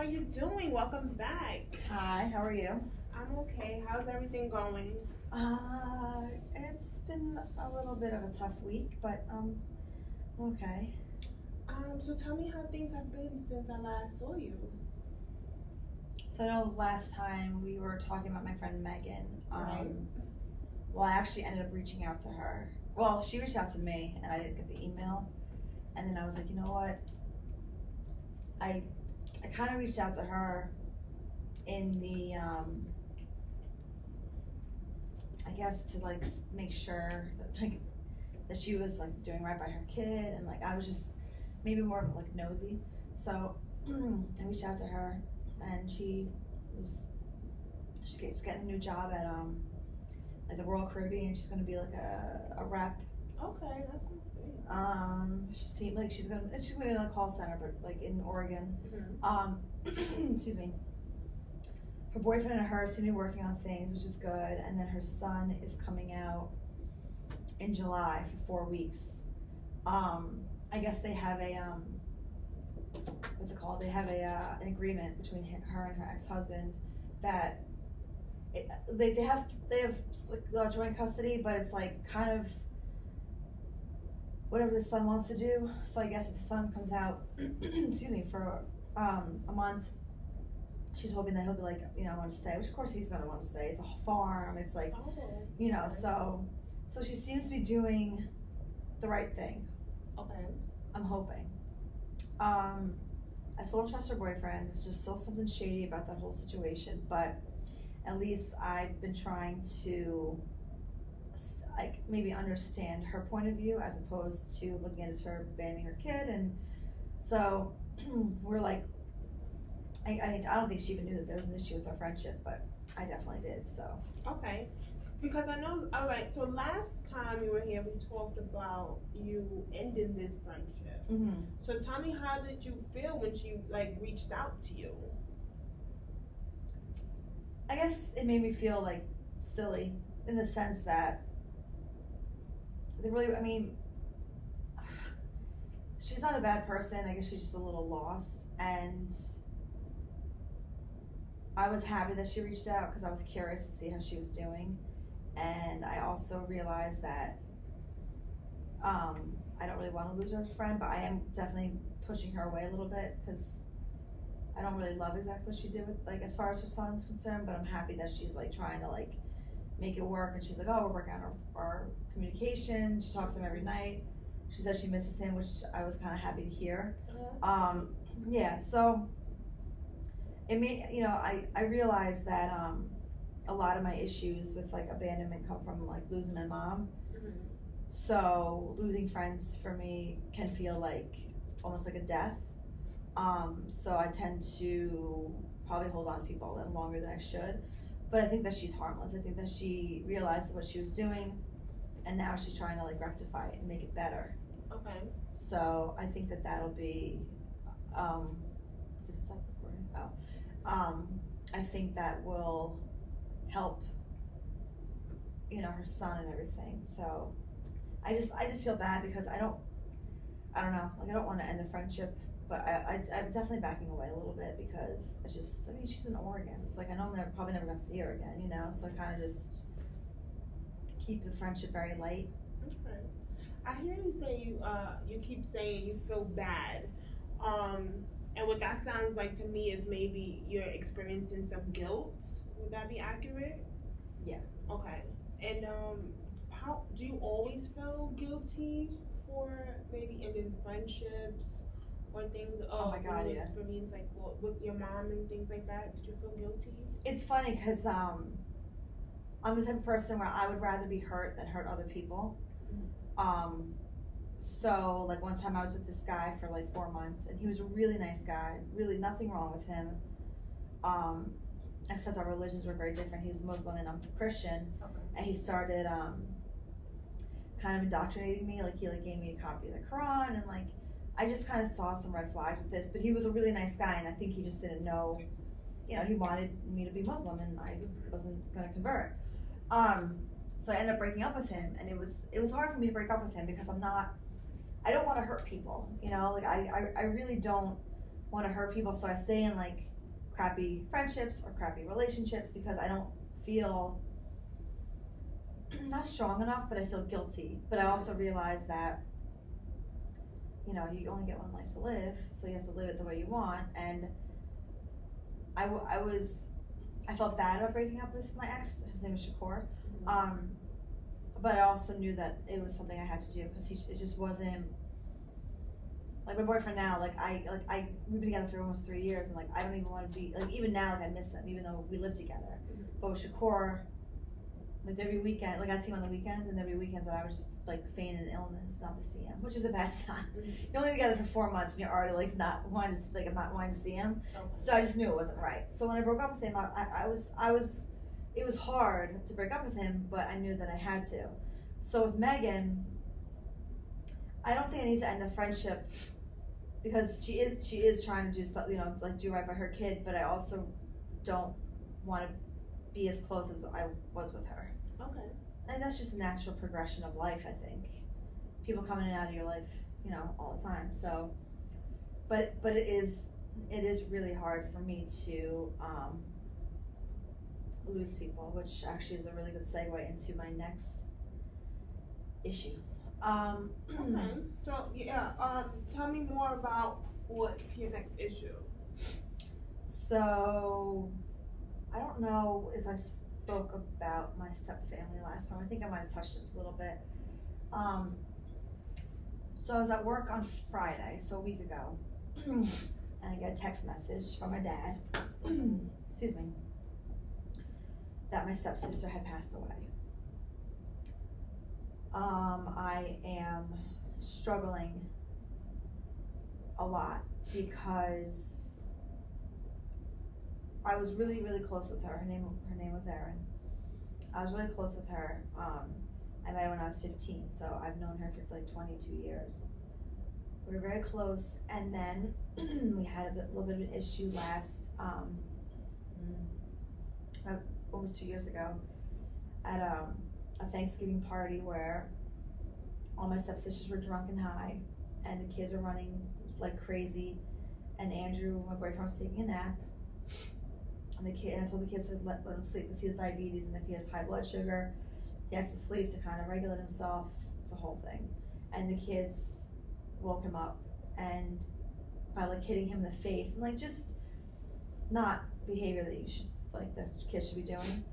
you doing? Welcome back. Hi, how are you? I'm okay. How's everything going? It's been a little bit of a tough week, but okay. So tell me how things have been since I last saw you. So I know last time we were talking about my friend Megan. Right. Well, I actually ended up reaching out to her. Well, she reached out to me, and I didn't get the email. And then I was like, you know what? I kind of reached out to her in the I guess to like make sure that she was like doing right by her kid, and like I was just maybe more like nosy. So I reached out to her, and she's getting a new job at like the Royal Caribbean. She's gonna be like a rep. Okay, that sounds great. She seemed like she's gonna be in a call center, but like in Oregon. Excuse me. Her boyfriend and her seem to be working on things, which is good. And then her son is coming out in July for 4 weeks. I guess they have a what's it called? They have an agreement between her and her ex-husband that they have like, joint custody, but it's like kind of whatever the son wants to do. So I guess if the son comes out, excuse me, for a month, she's hoping that he'll be like, I want to stay, which of course he's gonna want to stay. It's a farm. It's like, so she seems to be doing the right thing. Okay. I'm hoping. I still don't trust her boyfriend. There's just still something shady about that whole situation, but at least I've been trying to like maybe understand her point of view as opposed to looking at it as her abandoning her kid. And so we're like, I mean, I don't think she even knew that there was an issue with our friendship, but I definitely did. So Okay. Because I know, all right, so last time you were here, we talked about you ending this friendship. So tell me, how did you feel when she, like, reached out to you? I guess it made me feel like silly in the sense that they really, I mean, she's not a bad person. I guess she's just a little lost. And I was happy that she reached out because I was curious to see how she was doing. And I also realized that I don't really want to lose her as a friend, but I am definitely pushing her away a little bit because I don't really love exactly what she did with, like, as far as her son's concerned, but I'm happy that she's like trying to like make it work. And she's like, oh, we're working on our communication. She talks to him every night. She says she misses him, which I was kind of happy to hear. Yeah, so it made, I realized that a lot of my issues with like abandonment come from like losing my mom. So losing friends for me can feel like almost like a death. So I tend to probably hold on to people a little longer than I should. But I think that she's harmless. I think that she realized what she was doing, and now she's trying to like rectify it and make it better. Okay. So I think that that'll be. Did it stop recording? Oh. I think that will help. Her son and everything. So I just feel bad because I don't know. Like I don't want to end the friendship. But I'm definitely backing away a little bit because she's in Oregon. It's like I know I'm probably never going to see her again, So I kind of just keep the friendship very light. Okay. I hear you say you keep saying you feel bad, and what that sounds like to me is maybe you're experiencing some guilt. Would that be accurate? Yeah. Okay. And how do you always feel guilty for maybe ending friendships? Or things, oh my God, yeah. For me, it's like with your mom and things like that. Did you feel guilty? It's funny because I'm the type of person where I would rather be hurt than hurt other people. So like one time I was with this guy for like 4 months, and he was a really nice guy. Really, nothing wrong with him. Except our religions were very different. He was Muslim and I'm Christian, and he started kind of indoctrinating me. Like he gave me a copy of the Quran, and like. I just kind of saw some red flags with this, but he was a really nice guy, and I think he just didn't know, he wanted me to be Muslim, and I wasn't going to convert. So I ended up breaking up with him, and it was hard for me to break up with him because I don't want to hurt people, like I really don't want to hurt people, so I stay in like crappy friendships or crappy relationships because I don't feel not strong enough, but I feel guilty. But I also realize that, you know, you only get one life to live, so you have to live it the way you want. And I felt bad about breaking up with my ex. His name is Shakur. But I also knew that it was something I had to do because it just wasn't like my boyfriend now. We've been together for almost 3 years, and like I don't even want to be like even now like I miss him even though we live together. But with Shakur, like every weekend, like I'd see him on the weekends, and every weekend that I was just like feigning an illness not to see him, which is a bad sign. You're only together for 4 months and you're already like not wanting to I'm not wanting to see him. Okay. So I just knew it wasn't right. So when I broke up with him, it was hard to break up with him, but I knew that I had to. So with Megan, I don't think I need to end the friendship because she is trying to do something, you know, like do right by her kid, but I also don't want to be as close as I was with her. Okay. And that's just a natural progression of life, I think. People come in and out of your life, you know, all the time. So, but it is really hard for me to lose people, which actually is a really good segue into my next issue. Okay. So yeah, tell me more about what's your next issue. So, I don't know if I spoke about my step-family last time. I think I might have touched it a little bit. So I was at work on Friday, so a week ago, and I got a text message from my dad, excuse me, that my stepsister had passed away. I am struggling a lot because I was really, really close with her. Her name was Erin. I was really close with her. I met her when I was 15, so I've known her for like 22 years. We were very close, and then we had a little bit of an issue last, almost 2 years ago, at a Thanksgiving party where all my stepsisters were drunk and high, and the kids were running like crazy, and Andrew, my boyfriend, was taking a nap. And I told the kids to let him sleep because he has diabetes, and if he has high blood sugar, he has to sleep to kind of regulate himself. It's a whole thing. And the kids woke him up, and by like hitting him in the face, and like just not behavior that you should, like that kids should be doing.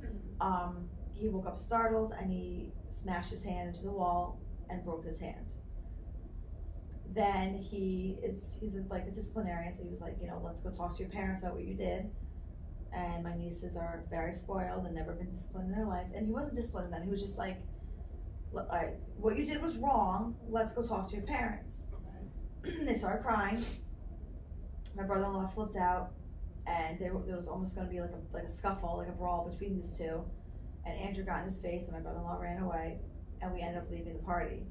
He woke up startled, and he smashed his hand into the wall and broke his hand. Then he's like a disciplinarian, so he was like, you know, let's go talk to your parents about what you did. And my nieces are very spoiled and never been disciplined in their life. And he wasn't disciplined then. He was just like, all right, what you did was wrong. Let's go talk to your parents. Okay. They started crying. My brother-in-law flipped out, and there was almost going to be like a scuffle, like a brawl between these two. And Andrew got in his face, and my brother-in-law ran away, and we ended up leaving the party.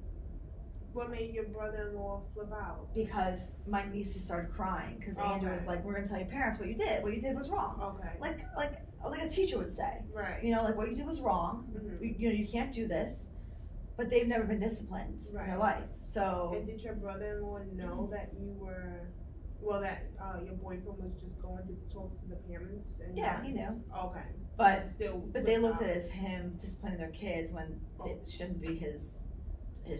What made your brother-in-law flip out? Because my nieces started crying because Andrew was like, "We're gonna tell your parents what you did. What you did was wrong." Okay. Like a teacher would say. Right. You know, like what you did was wrong. Mm-hmm. You can't do this. But they've never been disciplined in their life. So. And did your brother-in-law know that you were, that your boyfriend was just going to talk to the parents? And yeah, he knew. Okay. But they looked at it as him disciplining their kids when it shouldn't be his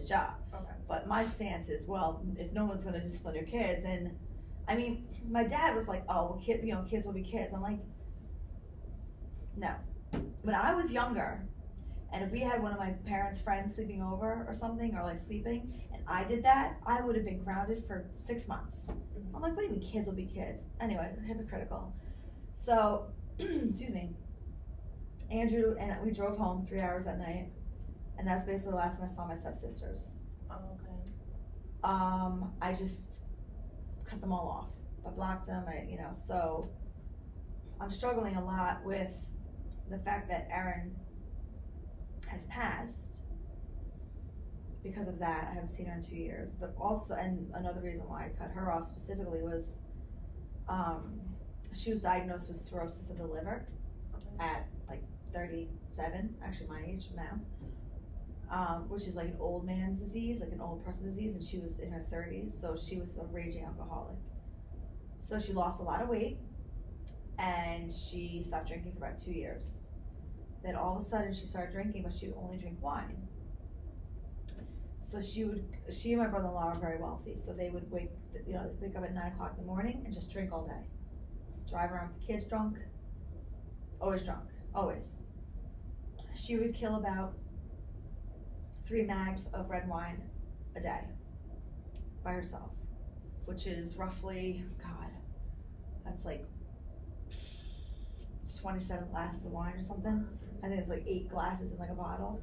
job. Okay. But my stance is, well, if no one's going to discipline your kids, and I mean, my dad was like, oh, well, kids will be kids. I'm like, no. When I was younger, and if we had one of my parents' friends sleeping over or something, or like sleeping, and I did that, I would have been grounded for 6 months. I'm like, what do you mean kids will be kids? Anyway, hypocritical. So, excuse me. Andrew and we drove home 3 hours that night. And that's basically the last time I saw my stepsisters. Oh, okay. I just cut them all off. I blocked them, so I'm struggling a lot with the fact that Erin has passed because of that. I haven't seen her in 2 years. But also, and another reason why I cut her off specifically was she was diagnosed with cirrhosis of the liver at like 37, actually my age now. Which is like an old man's disease, like an old person disease, and she was in her 30s, so she was a raging alcoholic. So she lost a lot of weight, and she stopped drinking for about 2 years. Then all of a sudden she started drinking, but she would only drink wine. So she and my brother-in-law are very wealthy, so they would wake up at 9 o'clock in the morning and just drink all day. Drive around with the kids drunk, always drunk, always. She would kill about 3 mags of red wine a day by herself, which is roughly, God, that's like 27 glasses of wine or something. I think it's like 8 glasses in like a bottle.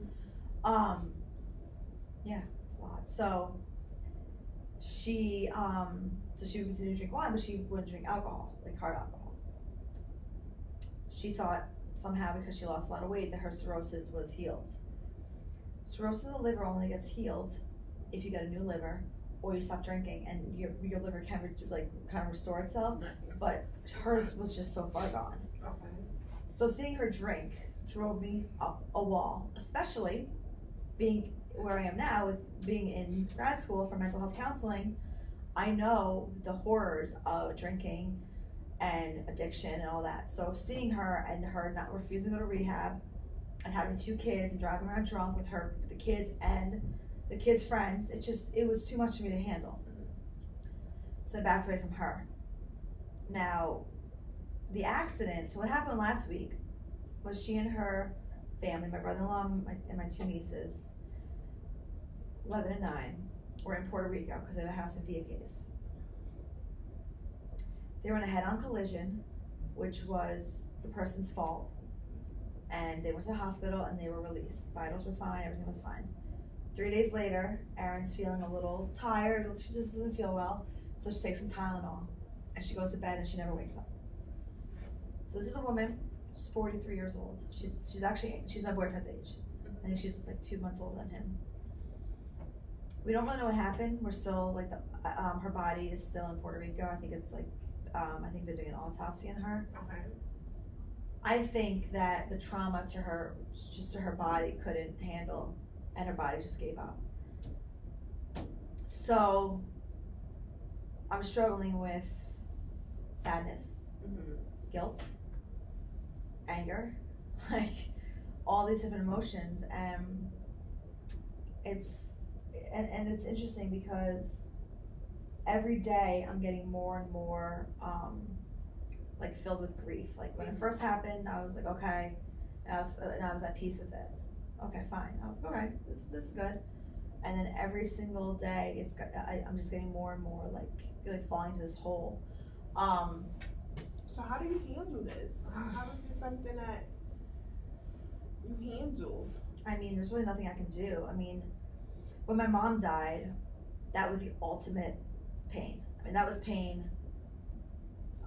Yeah, it's a lot. So she would continue to drink wine, but she wouldn't drink alcohol, like hard alcohol. She thought somehow because she lost a lot of weight that her cirrhosis was healed. Cirrhosis of the liver only gets healed if you get a new liver or you stop drinking, and your liver can kind of restore itself. But hers was just so far gone. Okay. So seeing her drink drove me up a wall, especially being where I am now with being in grad school for mental health counseling. I know the horrors of drinking and addiction and all that. So seeing her and her not refusing to go to rehab and having 2 kids and driving around drunk with the kids and the kids' friends, it was too much for me to handle. So I backed away from her. Now, the accident, so what happened last week was she and her family, my brother-in-law and my 2 nieces, 11 and 9, were in Puerto Rico because they have a house in Vieques. They were in a head-on collision, which was the person's fault, and they went to the hospital and they were released. Vitals were fine, everything was fine. 3 days later, Erin's feeling a little tired, she just doesn't feel well, so she takes some Tylenol, and she goes to bed and she never wakes up. So this is a woman, she's 43 years old. She's my boyfriend's age. I think she's like 2 months older than him. We don't really know what happened. We're still like her body is still in Puerto Rico. I think it's like I think they're doing an autopsy on her. Okay. I think that the trauma to her body couldn't handle, and her body just gave up. So I'm struggling with sadness, guilt, anger, like all these different emotions, and it's interesting because every day I'm getting more and more like filled with grief. Like when it first happened, I was like, okay, and I was at peace with it. Okay, fine. I was like, okay, this is good. And then every single day, I'm just getting more and more like falling into this hole. So how do you handle this? How is this something that you handle? I mean, there's really nothing I can do. I mean, when my mom died, that was the ultimate pain. I mean, that was pain.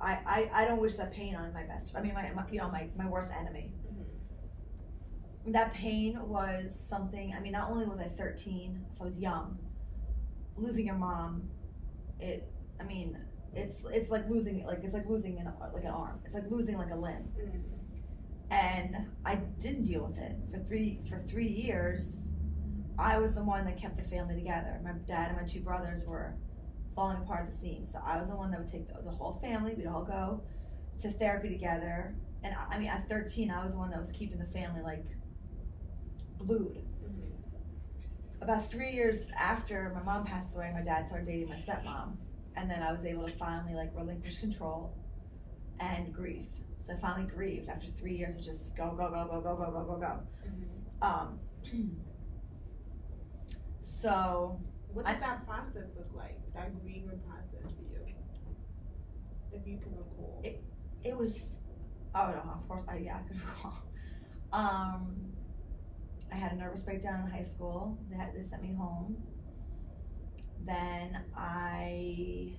I don't wish that pain on my my worst enemy. That pain was something. I mean, not only was I 13, so I was young. Losing your mom, it's like losing an arm. It's like losing like a limb. And I didn't deal with it for 3 years. I was the one that kept the family together. My dad and my 2 brothers were falling apart at the seams. So I was the one that would take the whole family. We'd all go to therapy together. And I mean, at 13, I was the one that was keeping the family like glued. About 3 years after my mom passed away, my dad started dating my stepmom. And then I was able to finally like relinquish control and grieve. So I finally grieved after 3 years of just go. So what did that process look like? That grieving process for you, if you can recall. It was, oh no, of course, I could recall. I had a nervous breakdown in high school. They sent me home. Then I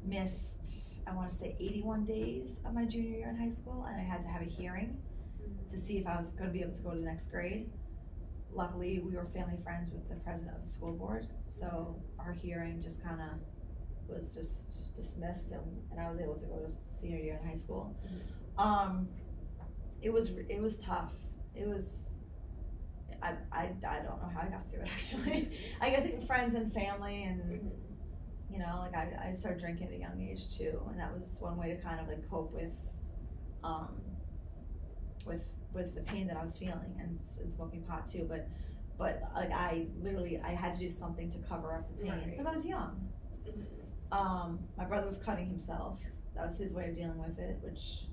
missed, I want to say 81 days of my junior year in high school, and I had to have a hearing to see if I was going to be able to go to the next grade. Luckily, we were family friends with the president of the school board, so our hearing just kind of was just dismissed, and I was able to go to senior year in high school. It was tough. It was, I don't know how I got through it, actually. I think friends and family, and you know, like I started drinking at a young age too, and that was one way to kind of like cope with with the pain that I was feeling and smoking pot too. But like I had to do something to cover up the pain because I was young. My brother was cutting himself. That was his way of dealing with it, which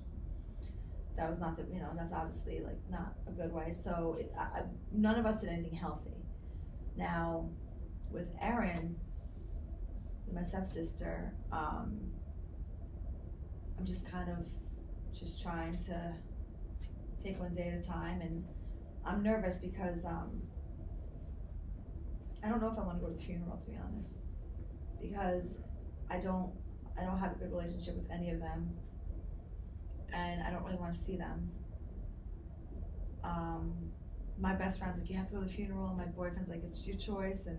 that was not that's obviously like not a good way. So none of us did anything healthy. Now, with Erin, my stepsister, I'm just kind of just trying to take one day at a time, and I'm nervous because I don't know if I want to go to the funeral, to be honest, because I don't have a good relationship with any of them, and I don't really want to see them. My best friend's like, you have to go to the funeral, and my boyfriend's like, it's your choice, and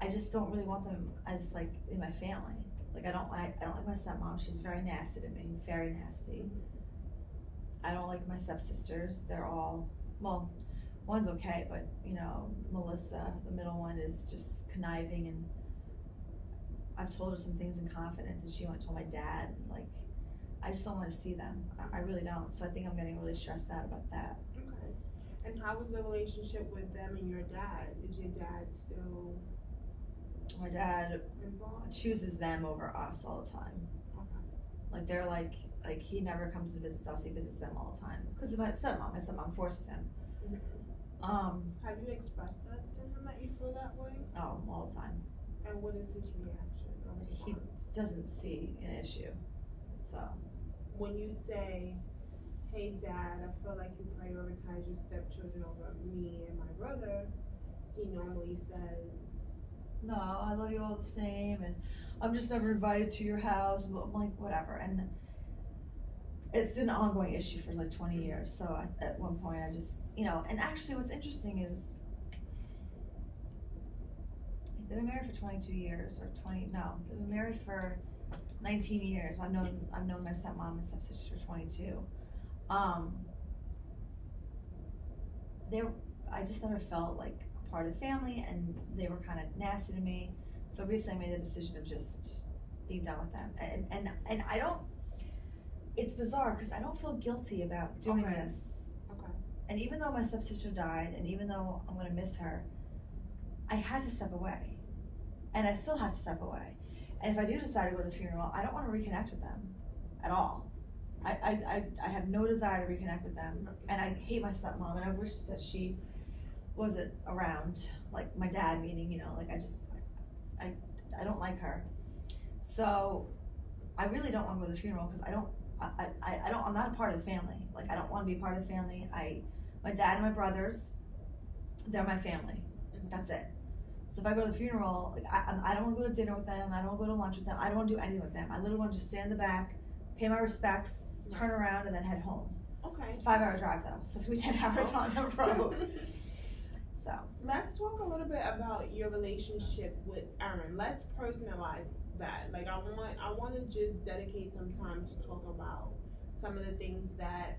I just don't really want them as like in my family. Like I don't like my stepmom. She's very nasty to me, very nasty. I don't like my stepsisters. They're all, well, one's okay, but Melissa, the middle one, is just conniving, and I've told her some things in confidence, and she went and told my dad. And like, I just don't want to see them. I really don't. So I think I'm getting really stressed out about that. Okay. And how was the relationship with them and your dad? Is your dad still? My dad involved? Chooses them over us all the time. Okay. Like they're like he never comes and visits us. He visits them all the time because of my stepmom forces him. Mm-hmm. Have you expressed that to him that you feel that way? Oh, all the time. And what is his reaction or response? He doesn't see an issue. So when you say, "Hey, Dad, I feel like you prioritize your stepchildren over me and my brother," he normally says, "No, I love you all the same, and I'm just never invited to your house." I'm like, whatever. And it's been an ongoing issue for like 20 years. So at one point I just, and actually what's interesting is they've been married for 22 years they've been married for 19 years. I've known my stepmom and stepsister for 22. I just never felt like a part of the family, and they were kind of nasty to me. So recently I made the decision of just being done with them. And I don't, it's bizarre because I don't feel guilty about doing this. Okay. And even though my stepsister died, and even though I'm going to miss her, I had to step away. And I still have to step away. And if I do decide to go to the funeral, I don't want to reconnect with them at all. I have no desire to reconnect with them. And I hate my stepmom, and I wish that she wasn't around, like my dad, meaning, like I don't like her. So I really don't want to go to the funeral because I'm not a part of the family. Like I don't want to be part of the family. My dad and my brothers, they're my family. That's it. So if I go to the funeral, like I don't want to go to dinner with them. I don't want to go to lunch with them. I don't want to do anything with them. I literally want to just stand in the back, pay my respects, turn around, and then head home. Okay. It's a 5-hour drive though, so it's gonna be 10 hours on the road. So let's talk a little bit about your relationship with Erin. Let's personalize that. Like I want to just dedicate some time to talk about some of the things that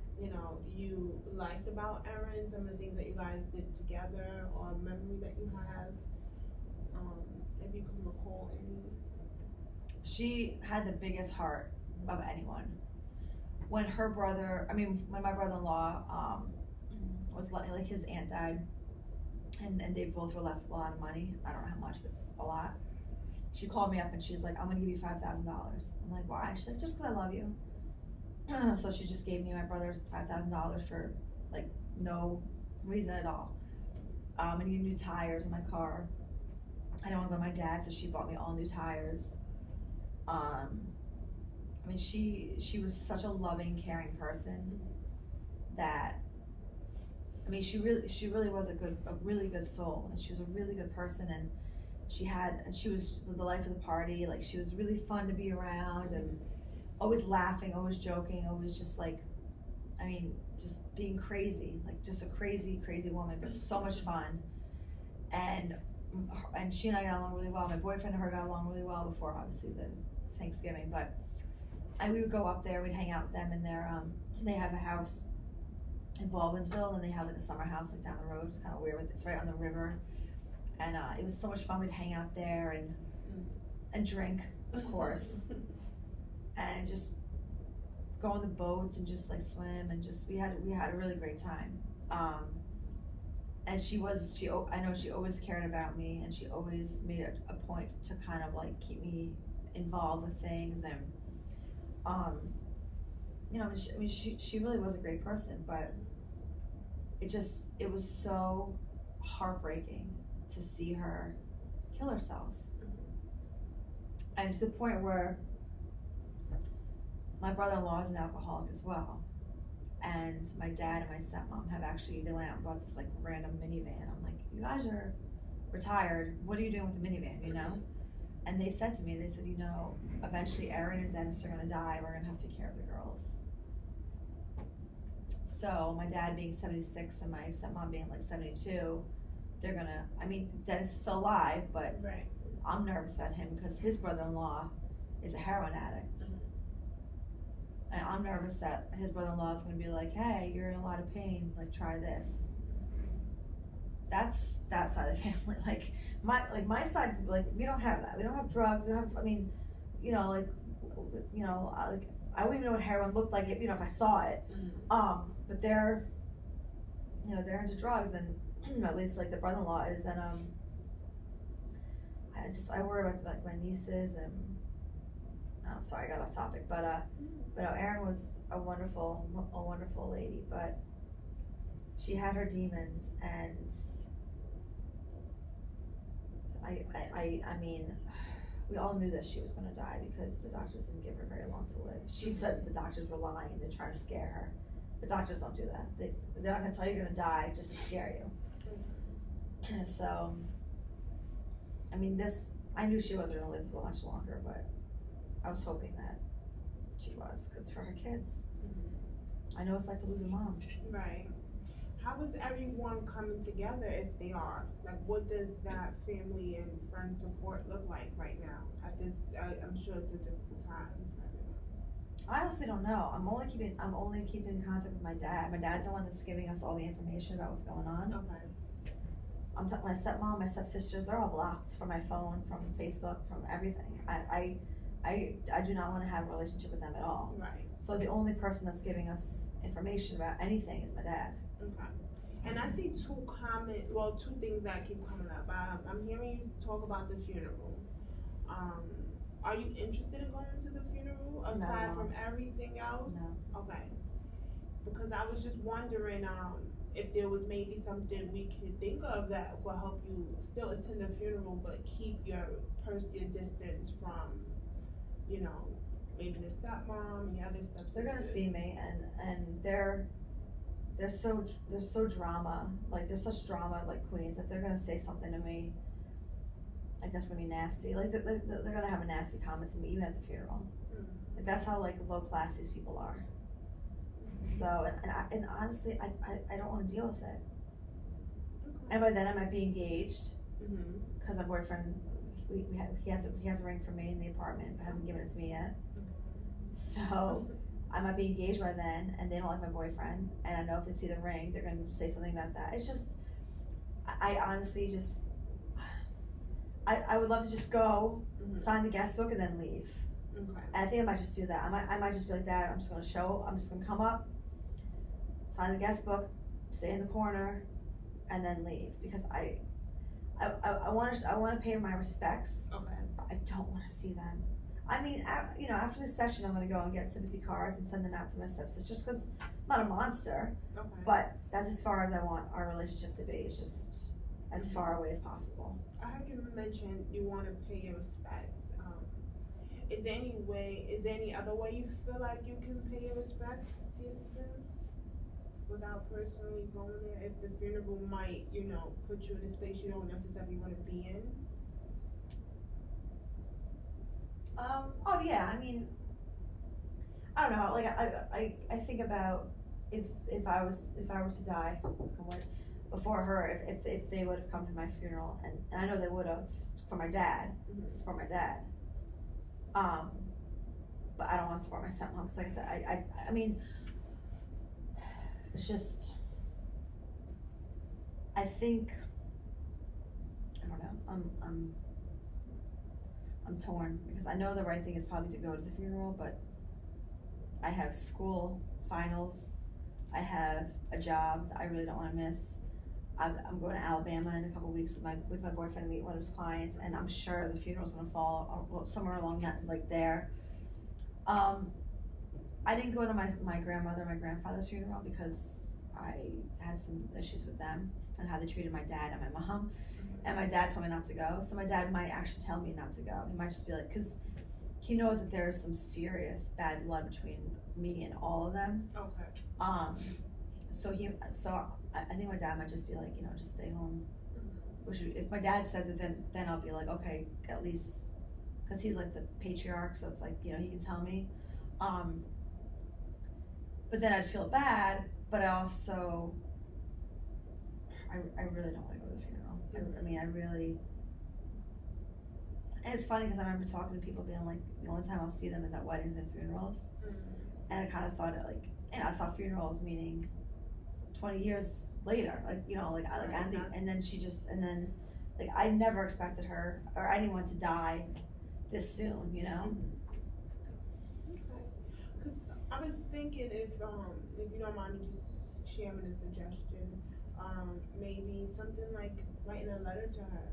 you liked about Erin, some of the things that you guys did together, or a memory that you have. If you can recall any. She had the biggest heart of anyone. When my brother-in-law was like his aunt died, and they both were left a lot of money. I don't know how much, but a lot. She called me up and she's like, "I'm gonna give you $5,000." I'm like, "Why?" She's like, "Just 'cause I love you." So she just gave me my brother's $5,000 for like no reason at all. And he new tires in my car. I didn't want to go to my dad, so she bought me all new tires. She was such a loving, caring person that, she really was a really good soul, and she was a really good person, and she was the life of the party. Like she was really fun to be around, and always laughing, always joking, always just like, just being crazy, like just a crazy, crazy woman, but so much fun. And she and I got along really well. My boyfriend and her got along really well before, obviously, the Thanksgiving. And we would go up there, we'd hang out with them in their, they have a house in Baldwinsville, and they have like a summer house like down the road. It's kind of weird, it's right on the river. And it was so much fun. We'd hang out there and drink, of course, and just go on the boats and just like swim and just we had a really great time. And I know she always cared about me, and she always made it a point to kind of like keep me involved with things. And she really was a great person, but it was so heartbreaking to see her kill herself. And to the point where my brother-in-law is an alcoholic as well. And my dad and my stepmom they went out and bought this like random minivan. I'm like, you guys are retired. What are you doing with the minivan, you know? And they said, eventually Erin and Dennis are gonna die. We're gonna have to take care of the girls. So my dad being 76 and my stepmom being like 72, Dennis is still alive, but right. I'm nervous about him because his brother-in-law is a heroin addict. And I'm nervous that his brother-in-law is going to be like, hey, you're in a lot of pain, like try this. That's that side of the family. Like my side, like we don't have that. We don't have drugs. We don't have. I wouldn't even know what heroin looked like if I saw it. But they're into drugs, and at least like the brother-in-law is. And I worry about like my nieces and. I'm sorry, I got off topic, but Erin was a wonderful lady, but she had her demons, and I mean, we all knew that she was going to die because the doctors didn't give her very long to live. She said that the doctors were lying and they're trying to scare her. The doctors don't do that. They're not going to tell you you're going to die just to scare you. So, I mean, I knew she wasn't going to live much longer, but I was hoping that she was, because for her kids, I know it's like to lose a mom. Right. How is everyone coming together if they are? Like, what does that family and friend support look like right now? I'm sure it's a difficult time for everyone. I honestly don't know. I'm only keeping in contact with my dad. My dad's the one that's giving us all the information about what's going on. Okay. My stepmom, my stepsisters, they're all blocked from my phone, from Facebook, from everything. I do not want to have a relationship with them at all. Right. So the only person that's giving us information about anything is my dad. Okay. And I see two things that keep coming up. I'm hearing you talk about the funeral. Are you interested in going to the funeral aside from everything else? No. Okay. Because I was just wondering if there was maybe something we could think of that will help you still attend the funeral but keep your distance from, maybe the stepmom and the other stepsisters. They're gonna see me, and they're so drama, like they're such drama like queens that they're gonna say something to me like that's gonna be nasty. Like they're gonna have a nasty comment to me even at the funeral. Like that's how like low class these people are. So and honestly, I don't want to deal with it. And by then I might be engaged because my boyfriend he has a ring for me in the apartment but hasn't given it to me yet. So I might be engaged by then, and they don't like my boyfriend, and I know if they see the ring, they're going to say something about that. It's just, I honestly just, I would love to just go, sign the guest book, and then leave. Okay. And I think I might just do that. I might just be like, Dad, I'm just going to come up, sign the guest book, stay in the corner, and then leave, because I want to pay my respects. Okay. But I don't want to see them. I mean, after this session, I'm going to go and get sympathy cards and send them out to my stepsisters because I'm not a monster. Okay. But that's as far as I want our relationship to be. It's just as far away as possible. I heard you mention you want to pay your respects. Is there any other way you feel like you can pay your respects to your sister without personally going there? If the funeral might, put you in a space you don't necessarily want to be in? Oh yeah, I mean, I don't know, like I think about if I were to die before her, if they would have come to my funeral, and I know they would have for my dad, to support my dad. But I don't want to support my stepmom because, like I said, I mean, it's just, I think, I don't know, I'm torn because I know the right thing is probably to go to the funeral, but I have school, finals, I have a job that I really don't want to miss. I'm going to Alabama in a couple weeks with my boyfriend to meet one of his clients, and I'm sure the funeral's going to fall somewhere along that, like there. I didn't go to my grandmother and my grandfather's funeral because I had some issues with them and how they treated my dad and my mom. And my dad told me not to go, so my dad might actually tell me not to go. He might just be like, because he knows that there's some serious bad blood between me and all of them. Okay. So I think my dad might just be like, just stay home. Which if my dad says it, then I'll be like, okay, at least, because he's like the patriarch, so it's like, he can tell me. But then I'd feel bad, but I also, I really don't want to go to the funeral. I mean, I really, and it's funny because I remember talking to people being like, the only time I'll see them is at weddings and funerals. And I kind of thought I thought funerals meaning 20 years later, Andy, and then I never expected her or anyone to die this soon, Because I was thinking if you don't mind me just sharing a suggestion, maybe something like writing a letter to her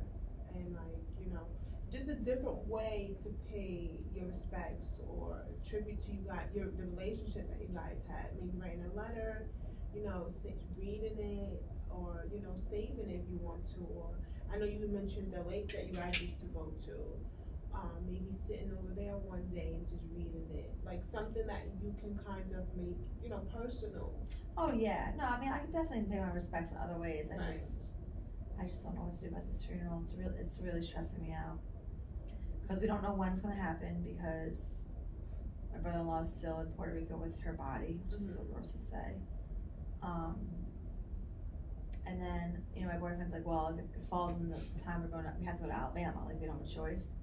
and just a different way to pay your respects or tribute to you guys, the relationship that you guys had. Maybe writing a letter, reading it, or saving it if you want to. Or I know you mentioned the lake that you guys used to go to. Maybe sitting over there one day and just reading it, like something that you can kind of make personal. Oh yeah, no, I mean I can definitely pay my respects in other ways. I just don't know what to do about this funeral. It's really stressing me out because we don't know when it's going to happen because my brother-in-law is still in Puerto Rico with her body, which is so gross to say. And then my boyfriend's like, well, if it falls in the time we have to go to Alabama, like we don't have a choice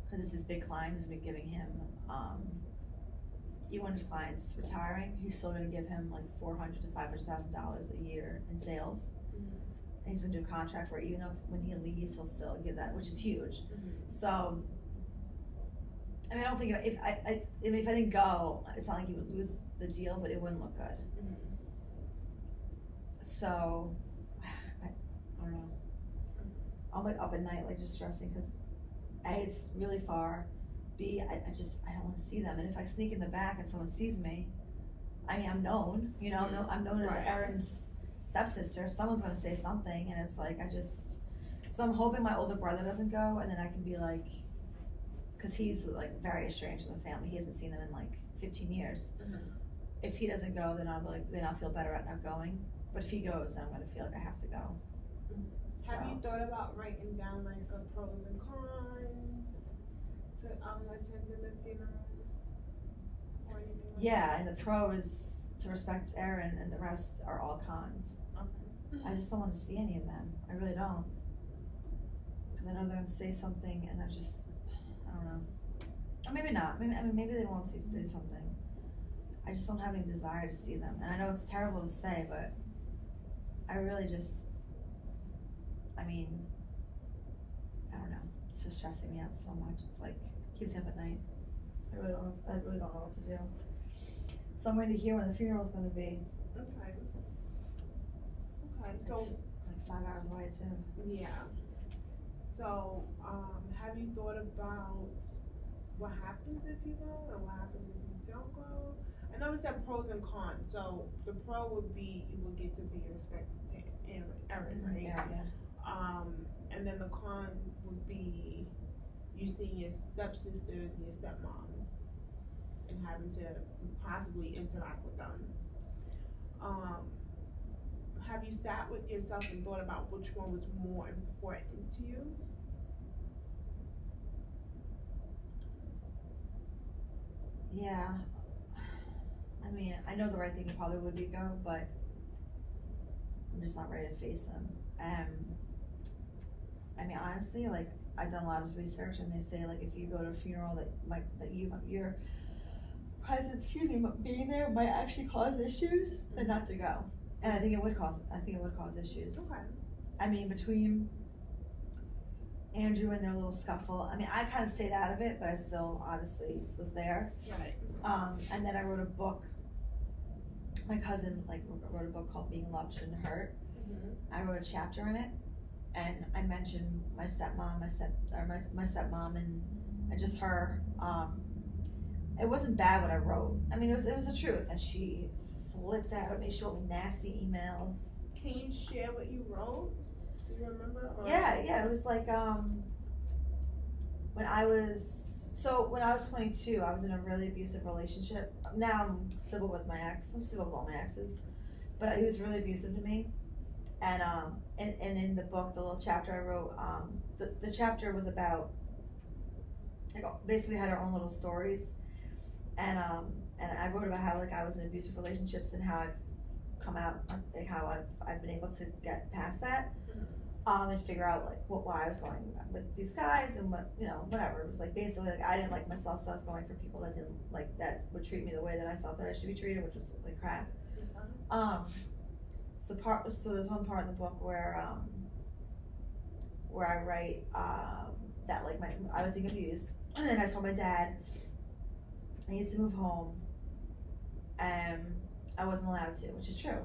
because it's this big client who's been giving him. Even when his client's retiring, he's still going to give him like $400,000 to $500,000 a year in sales. And he's gonna do a contract where even though when he leaves, he'll still give that, which is huge. So, I mean, I don't think if I didn't go, it's not like he would lose the deal, but it wouldn't look good. So, I don't know. I'm like up at night, like just stressing because A, it's really far. B, I don't want to see them, and if I sneak in the back and someone sees me, I mean, I'm known, I'm known as Erin's stepsister. Someone's going to say something, and it's like so I'm hoping my older brother doesn't go, and then I can be like, because he's like very estranged from the family. He hasn't seen them in like 15 years. If he doesn't go, then I'll feel better at not going. But if he goes, then I'm going to feel like I have to go. Have you thought about writing down like the pros and cons to attending the funeral or anything like that? And the pros to respect Erin, and the rest are all cons. I just don't want to see any of them. I really don't. Because I know they're going to say something, and I don't know. Or maybe not. Maybe they won't say something. I just don't have any desire to see them. And I know it's terrible to say, but I really I don't know. It's just stressing me out so much. It's like, keeps me up at night. I really don't know what to do. So I'm waiting to hear when the funeral's going to be. Okay. It's So like 5 hours away too. Yeah. So have you thought about what happens if you go and what happens if you don't go? I know we said pros and cons. So the pro would be you would get to pay respect to Erin, right? Yeah. And then the con would be you seeing your stepsisters and your stepmom and having to possibly interact with them. Have you sat with yourself and thought about which one was more important to you? Yeah. I mean, I know the right thing probably would be go, but I'm just not ready to face them. I mean, honestly, like I've done a lot of research, and they say like if you go to a funeral your presence, being there might actually cause issues, then not to go. And I think it would cause issues. Okay. I mean, between Andrew and their little scuffle, I mean, I kind of stayed out of it, but I still obviously was there. Right. And then I wrote a book. My cousin wrote a book called Being Loved Shouldn't Hurt. I wrote a chapter in it, and I mentioned my stepmom, my stepmom, and just her. It wasn't bad what I wrote. I mean, it was the truth, and she flipped out at me. She wrote me nasty emails. Can you share what you wrote? Do you remember? Or? Yeah. It was like when I was 22, I was in a really abusive relationship. Now I'm civil with my ex. I'm civil with all my exes, but he was really abusive to me. And in the book, the little chapter I wrote, the chapter was about, like, basically we had our own little stories, and I wrote about how, like, I was in abusive relationships and how I've come out, like how I've been able to get past that, and figure out like why I was going with these guys and what, whatever. It was like basically like I didn't like myself, so I was going for people that didn't like, that would treat me the way that I thought that I should be treated, which was like crap. So there's one part in the book where I write that like I was being abused, and then I told my dad I needed to move home, and I wasn't allowed to, which is true.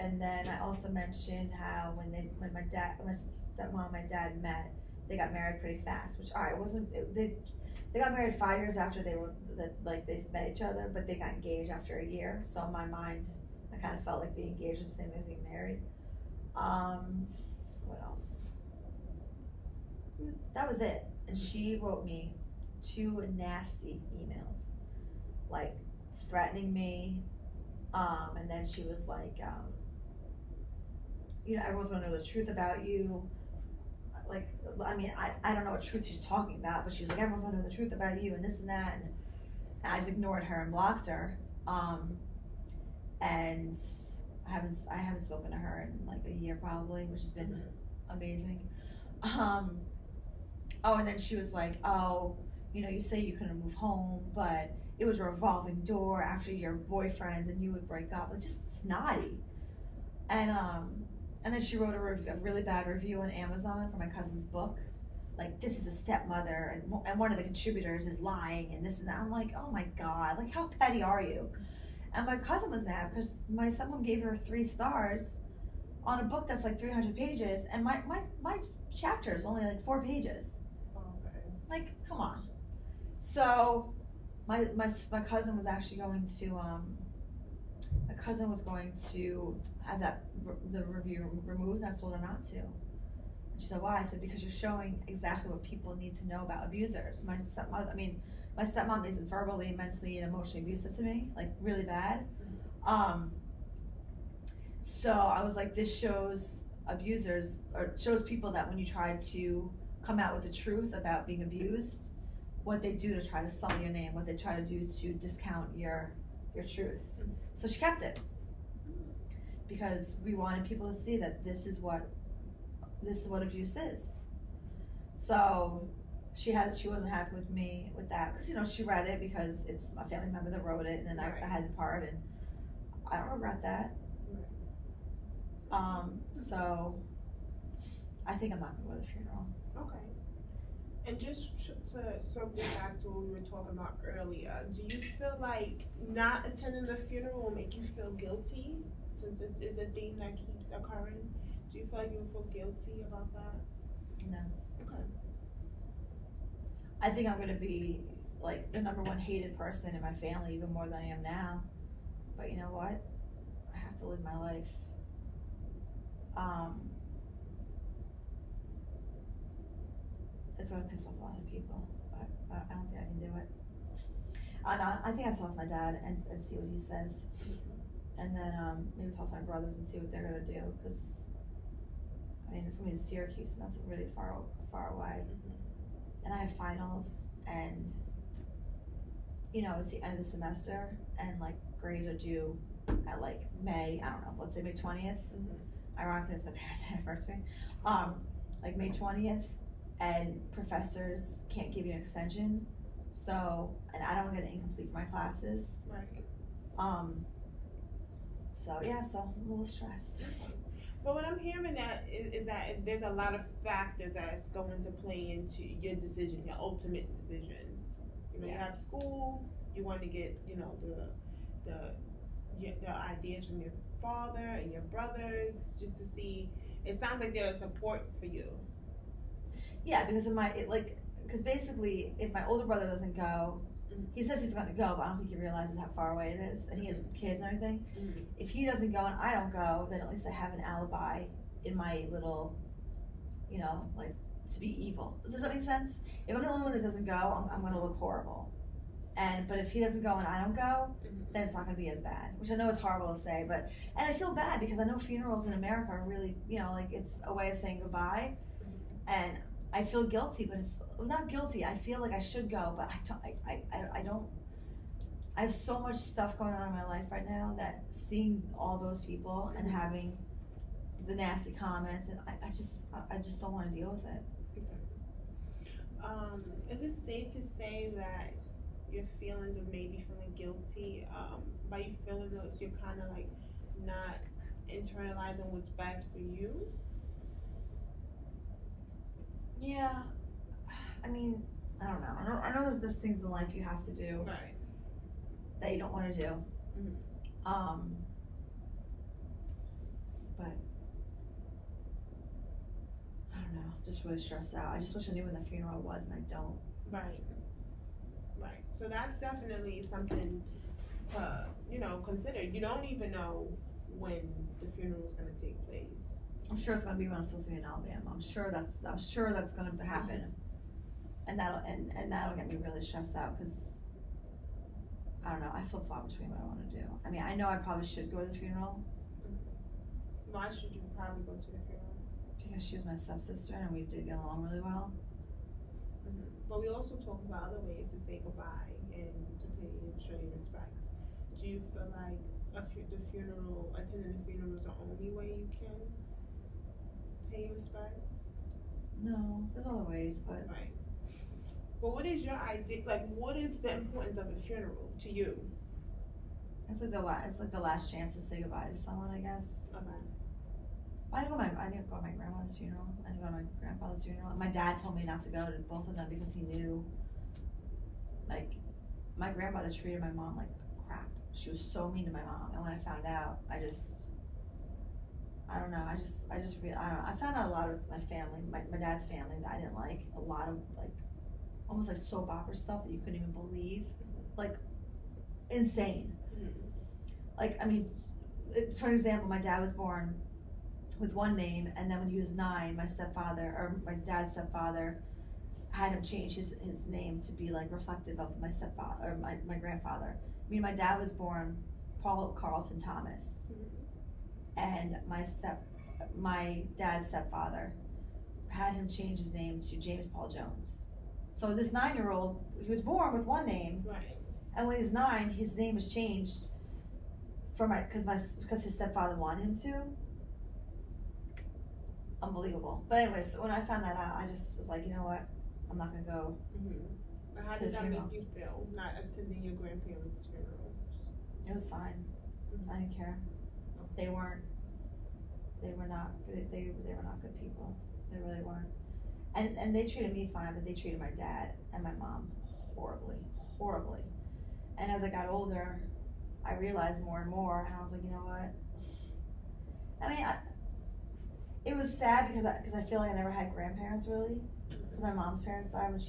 And then I also mentioned how when my stepmom and my dad met, they got married pretty fast. Which they got married 5 years after they met each other, but they got engaged after a year. So in my mind, I kind of felt like being engaged was the same as being married. What else? That was it. And she wrote me 2 nasty emails, like threatening me, and then she was like, everyone's gonna know the truth about you. Like, I mean, I don't know what truth she's talking about, but she was like, everyone's gonna know the truth about you and this and that, and I just ignored her and blocked her. And I haven't spoken to her in like a year probably, which has been amazing. And then she was like, you say you couldn't move home, but it was a revolving door after your boyfriends and you would break up. Like, just snotty. And then she wrote a really bad review on Amazon for my cousin's book. Like, this is a stepmother, and one of the contributors is lying, and this and that. I'm like, oh my God, like, how petty are you? And my cousin was mad because my stepmom gave her 3 stars on a book that's like 300 pages, and my chapter is only like 4 pages. Okay. Like, come on. So my cousin was actually going to have the review removed. I told her not to. She said, why? I said, because you're showing exactly what people need to know about abusers. My stepmom isn't verbally, mentally, and emotionally abusive to me, like really bad. So I was like, this shows abusers, or shows people that when you try to come out with the truth about being abused, what they do to try to sully your name, what they try to do to discount your truth. So she kept it, because we wanted people to see that this is what abuse is. So she wasn't happy with me with that, because she read it because it's a family member that wrote it, and then I had the part, and I don't regret that. So I think I'm not gonna go to the funeral. Okay. And just to circle back to what we were talking about earlier, do you feel like not attending the funeral will make you feel guilty, since this is a theme that keeps occurring? Do you feel like you would feel guilty about that? No. Okay. I think I'm gonna be like the #1 hated person in my family, even more than I am now. But you know what? I have to live my life. It's gonna piss off a lot of people, but I don't think I can do it. I think I'll talk to my dad and see what he says, and then maybe talk to my brothers and see what they're gonna do, because it's gonna be in Syracuse, and that's really far away. And I have finals, and it's the end of the semester, and like grades are due at like May, I don't know, let's say May 20th. Ironically, it's my parents' anniversary. Like May 20th, and professors can't give you an extension, and I don't get an incomplete for my classes. Right. So I'm a little stressed. But what I'm hearing is that there's a lot of factors that's going to play into your decision, your ultimate decision. You know, you Yeah. have school. You want to get, you know, the ideas from your father and your brothers, just to see. It sounds like they're a support for you. Yeah, because because basically, if my older brother doesn't go, he says he's going to go, but I don't think he realizes how far away it is, and he has kids and everything. Mm-hmm. If he doesn't go and I don't go, then at least I have an alibi in my little, you know, like, to be evil. Does that make sense? If I'm the only one that doesn't go, I'm going to look horrible. But if he doesn't go and I don't go, then it's not going to be as bad. Which I know is horrible to say, and I feel bad because I know funerals in America are really, you know, like, it's a way of saying goodbye, and I feel guilty, but it's not guilty. I feel like I should go, but I don't. I have so much stuff going on in my life right now that seeing all those people and having the nasty comments, and I just don't want to deal with it. Is it safe to say that your feelings of maybe feeling guilty, by you feeling those, you're kind of like not internalizing what's best for you? Yeah, I mean, I don't know. I know there's things in life you have to do Right. that you don't want to do. Mm-hmm. But I don't know. Just really stressed out. I just wish I knew when the funeral was, and I don't. Right. Right. So that's definitely something to, you know, consider. You don't even know when the funeral is going to take place. I'm sure it's gonna be when I'm supposed to be in Alabama. I'm sure that's gonna happen, and that'll get me really stressed out because I don't know. I flip flop between what I want to do. I mean, I know I probably should go to the funeral. Why should you probably go to the funeral? Because she was my stepsister and we did get along really well. But we also talk about other ways to say goodbye and to pay and show your respects. Do you feel like attending the funeral is the only way you can pay respects? No, there's other ways, but Right. But what is your idea? Like, what is the importance of a funeral to you? it's like the last chance to say goodbye to someone, I guess. Okay. I didn't go to my grandmother's funeral. I didn't go to my grandfather's funeral. My dad told me not to go to both of them because he knew, like, my grandmother treated my mom like crap. She was so mean to my mom, and when I found out, I don't know. I found out a lot of my family, my dad's family, that I didn't like. A lot of, like, almost like soap opera stuff that you couldn't even believe, like, insane. Like, I mean, for example, my dad was born with one name, and then when he was 9, my dad's stepfather had him change his name to be, like, reflective of my stepfather, or my grandfather. I mean, my dad was born Paul Carlton Thomas, and my dad's stepfather had him change his name to James Paul Jones. So this 9-year-old, he was born with one name, Right. and when he's 9, his name was changed because his stepfather wanted him to. Unbelievable. But anyways, when I found that out, I just was like, you know what? I'm not gonna go. But how did that make you feel, not attending your grandparents' funerals? It was fine. I didn't care. They were not good people. They really weren't. And they treated me fine, but they treated my dad and my mom horribly. And as I got older, I realized more and more, and I was like, you know what? I mean, it was sad because I feel like I never had grandparents really. Because my mom's parents died when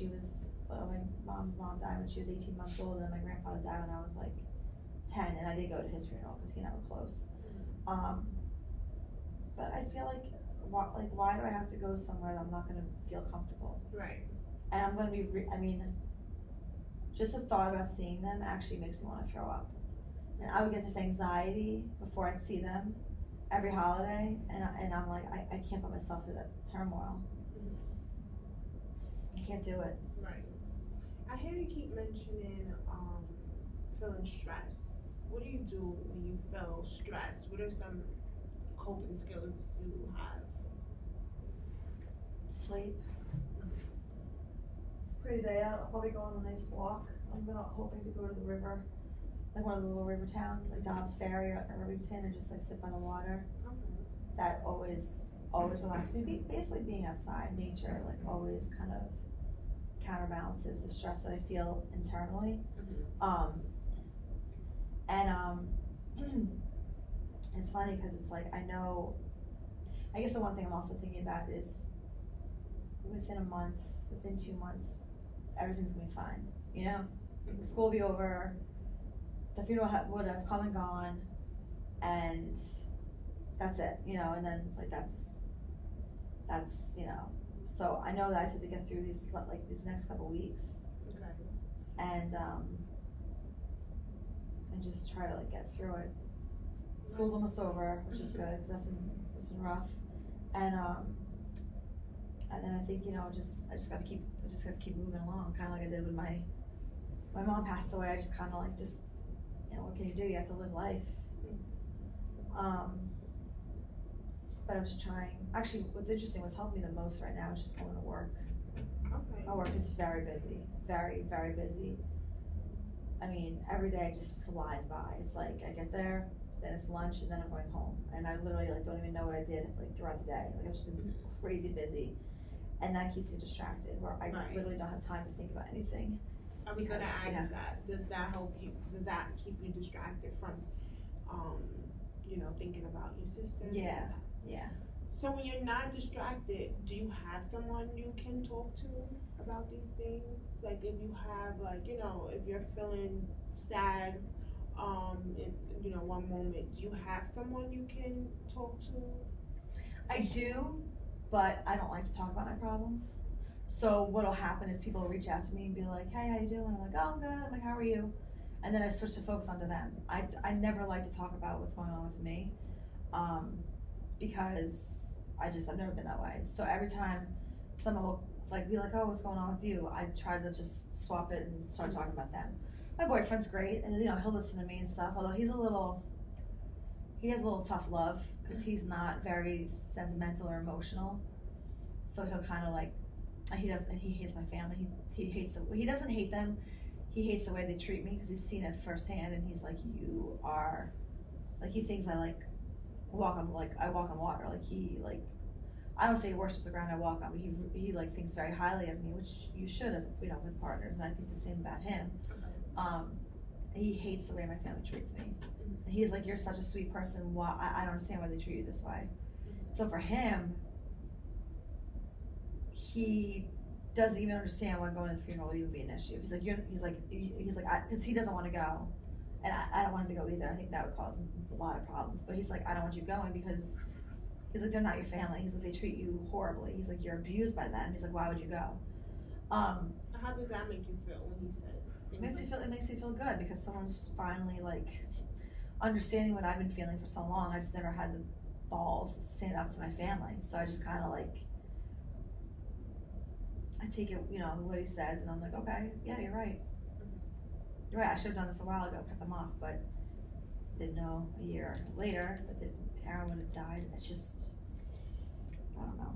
my mom's mom died when she was 18 months old, and then my grandfather died when I was like 10, and I did go to his funeral because he and I were close. But I feel like why do I have to go somewhere that I'm not going to feel comfortable? Right. And I'm going to be, just the thought about seeing them actually makes me want to throw up. And I would get this anxiety before I'd see them every holiday, and I'm like, I can't put myself through that turmoil. I can't do it. Right. I hear you keep mentioning feeling stressed. What do you do when you feel stressed? What are some coping skills you have? Sleep. It's a pretty day out. I'll probably go on a nice walk. I'm hoping to go to the river, like one of the little river towns, like Dobbs Ferry or Irvington, and just like sit by the water. Okay. That always relaxes me. Basically being outside, nature, like always kind of counterbalances the stress that I feel internally. Mm-hmm. And it's funny because it's like I know. I guess the one thing I'm also thinking about is within a month, within 2 months, everything's gonna be fine. You know, Mm-hmm. school will be over, the funeral would have come and gone, and that's it. You know, and then like that's you know. So I know that I just have to get through these next couple weeks, Okay. and just try to like get through it. School's almost over, which is good because that's been rough, and then I think I just gotta keep moving along, kind of like I did when my mom passed away. I just kind of like what can you do? You have to live life. But I'm just trying. Actually, what's interesting, what's helped me the most right now is just going to work. Okay. My work is very busy, very, very busy. I mean, every day just flies by. It's like I get there, then it's lunch, and then I'm going home. And I literally like don't even know what I did like throughout the day. Like I've just been crazy busy. And that keeps me distracted where I literally don't have time to think about anything. I was gonna ask that. Does that help you? Does that keep you distracted from, thinking about your sister? Yeah. So when you're not distracted, do you have someone you can talk to about these things? Like if you have if you're feeling sad, in one moment, do you have someone you can talk to? I do, but I don't like to talk about my problems. So what'll happen is people will reach out to me and be like, hey, how you doing? I'm like, oh, I'm good. I'm like, how are you? And then I switch to focus onto them. I never like to talk about what's going on with me, because I've never been that way. So every time someone will be like, oh, what's going on with you? I try to just swap it and start talking about them. My boyfriend's great, and he'll listen to me and stuff. Although he has a little tough love because he's not very sentimental or emotional. So he'll kind of he hates my family. He doesn't hate them. He hates the way they treat me because he's seen it firsthand, and he's like, you are, he thinks I walk on water. I don't say he worships the ground I walk on, but he thinks very highly of me, which you should as with partners, and I think the same about him. He hates the way my family treats me, and he's like, you're such a sweet person. Why I don't understand why they treat you this way. So for him, he doesn't even understand why going to the funeral would even be an issue. He's like because he doesn't want to go, and I don't want him to go either. I think that would cause a lot of problems. But he's like, I don't want you going because he's like, they're not your family. He's like, they treat you horribly. He's like, you're abused by them. He's like, why would you go? How does that make you feel when he says? It makes me feel good because someone's finally understanding what I've been feeling for so long. I just never had the balls to stand up to my family. So I just kind of I take it, what he says, and I'm like, okay, yeah, you're right. You're right. I should have done this a while ago, cut them off, but didn't know a year later that Aaron would have died. It's just, I don't know.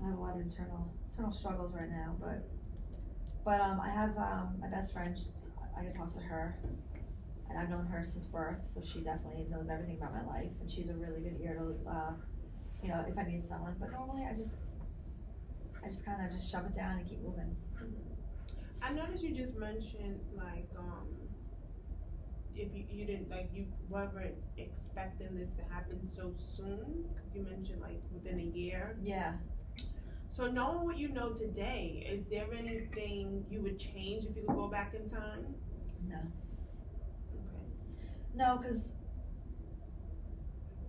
I have a lot of internal struggles right now, but I have my best friend. I can talk to her, and I've known her since birth, so she definitely knows everything about my life, and she's a really good ear to, if I need someone. But normally, I just kind of just shove it down and keep moving. I noticed you just mentioned if you didn't you weren't expecting this to happen so soon, because you mentioned within a year. Yeah. So knowing what you know today, is there anything you would change if you could go back in time? No. Okay. No, because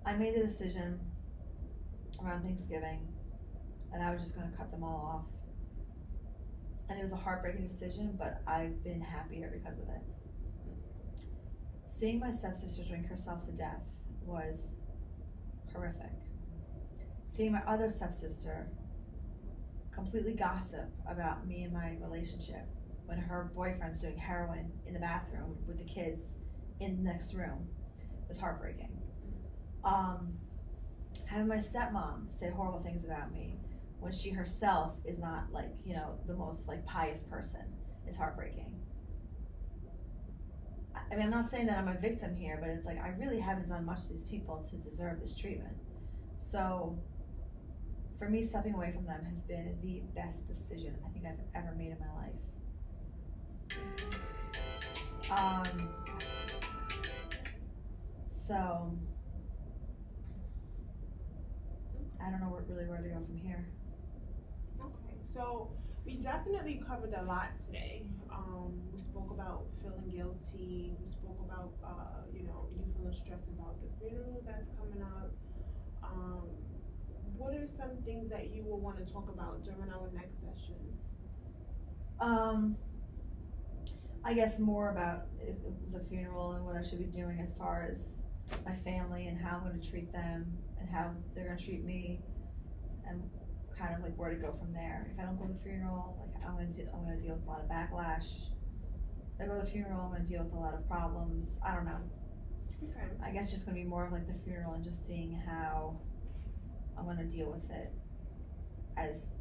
I made the decision around Thanksgiving, and I was just going to cut them all off. And it was a heartbreaking decision, but I've been happier because of it. Seeing my stepsister drink herself to death was horrific. Seeing my other stepsister completely gossip about me and my relationship when her boyfriend's doing heroin in the bathroom with the kids in the next room was heartbreaking. Having my stepmom say horrible things about me when she herself is not the most pious person is heartbreaking. I mean, I'm not saying that I'm a victim here, but it's I really haven't done much to these people to deserve this treatment. So for me, stepping away from them has been the best decision I think I've ever made in my life. So I don't know where to go from here. Okay, so we definitely covered a lot today. We spoke about feeling guilty. We spoke about, you feeling stressed about the funeral that's coming up. What are some things that you will want to talk about during our next session? I guess more about the funeral and what I should be doing as far as my family and how I'm going to treat them and how they're going to treat me, and kind of like where to go from there. If I don't go to the funeral, like I'm going to deal with a lot of backlash. If I go to the funeral, I'm going to deal with a lot of problems. I don't know. Okay. I guess just going to be more of like the funeral and just seeing how I'm going to deal with it as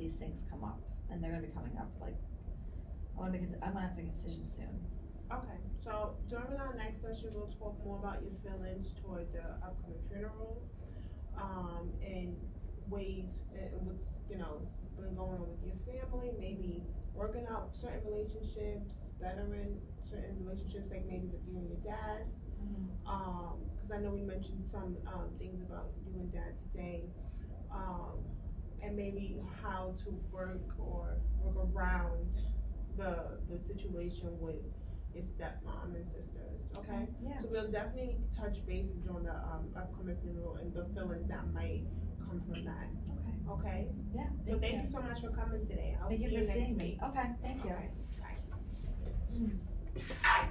these things come up, and they're going to be coming up. Like I'm going to have to make a decision soon. Okay, so during our next session, we'll talk more about your feelings toward the upcoming funeral, and ways and what's been going on with your family, maybe working out certain relationships, bettering certain relationships, like maybe with you and your dad. Because I know we mentioned some things about you and dad today, and maybe how to work around the situation with your stepmom and sisters. Okay. Yeah. So we'll definitely touch base during the upcoming funeral and the feelings that might come from that. Okay. Okay. Yeah. So thank you so much for coming today. I'll Thank see you you for next seeing week. me. Okay. Thank you. Okay. Bye.